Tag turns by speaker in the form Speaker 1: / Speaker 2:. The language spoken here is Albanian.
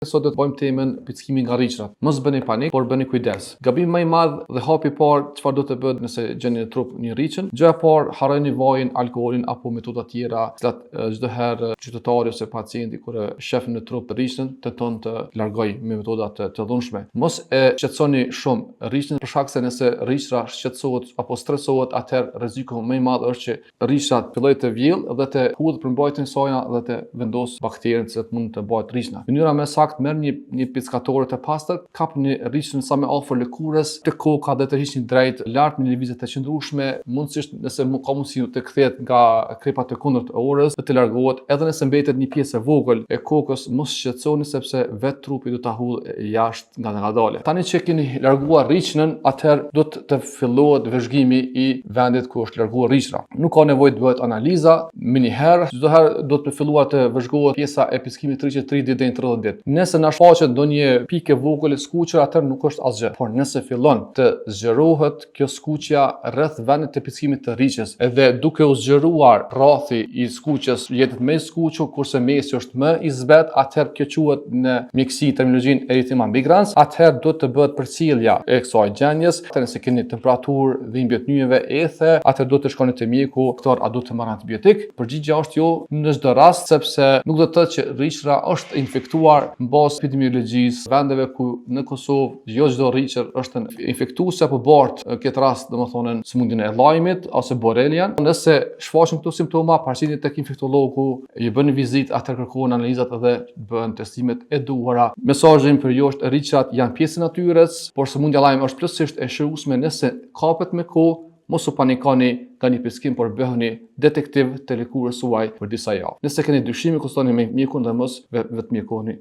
Speaker 1: Sot do të bëjmë temën pickimin nga rriçrat. Mos bëni panik, por bëni kujdes. Gabimi më i madh dhe hapi i parë çfarë do të bëhet nëse gjeni në trup një rriçën? Gjëja e parë, harroni vajin, alkoolin apo metoda tjera, cilat çdo herë qytetari ose pacienti kur e shef në trup të rriçën, tenton të largojë me metoda të dhunshme. Mos e shqetësoni shumë rriçën për shkak se nëse rriçra shqetësohet apo stresohet, atëherë rreziku më i madh është që rriçrat fillojnë të vjellë dhe të hudhë përmbajtjen e saj dhe të vendos bakterien që mund të bëhet rriçna. Mënyra më saktë, merr një pickatore të pastër, kapni rriçën sa më afër lëkurës, të koka dhe të hiqni drejt lart në lëvizje të qëndrueshme, mundësisht nëse ka mundësi të kthehet nga krepat të kundërt orës, të largohet, edhe nëse mbetet një pjesë e vogël e kokës, mos shqetësoni sepse vet trupi do ta hudhë jashtë nga ngadale. Tani që keni larguar rriçën, atëherë do të fillohet vëzhgimi i vendit ku është larguar rriçra. Nuk ka nevojë të bëhet analiza më një herë, çdo herë do të filluar të vëzhgohet pjesa e pickimit të rriçës 30 deri në 30 ditë. Nëse na shfaqet ndonjë pikë vogël e skuqur, atëherë nuk është asgjë. Por nëse fillon të zgjerohet kjo skuqja rreth vendit të pickimit të rriçës, edhe duke u zgjeruar rrathi i skuqjes jetet më i skuqur, kurse mesi është më i zbet, atëherë kjo quhet në mjeksi terminologjinë erythema migrans, atëherë do të bëhet përcjellja e kësaj gjendjes. Nëse keni temperaturë, dhimbje të nyjeve, ethe, atëherë do të shkoni te mjeku, doktor, a do të marr antibiotik? Përgjigjja është jo në çdo rast, sepse nuk do të thotë që rriçra është infektuar mbas epidemiologjisë. Vendeve ku në Kosovë jo çdo rriçër është infektuese apo bart, këtë rast domethënë sëmundjen e llajmit ose borrelian. Nëse shfaqen këto simptoma, paraqiteni tek infektologu, i bëni vizitë, atë kërkohen analizat dhe bëhen testimet e duhura. Mesazhi im për ju është: rriçrat janë pjesë e natyrës, por sëmundja e llajmit është plotësisht e shërueshme nëse kapet me kohë. Mos u panikoni nga një pickim, por bëhuni detektiv të lëkurës suaj për disa javë. Nëse keni dyshime, konsultoni me mjekun dhe mos vetë mjekoni.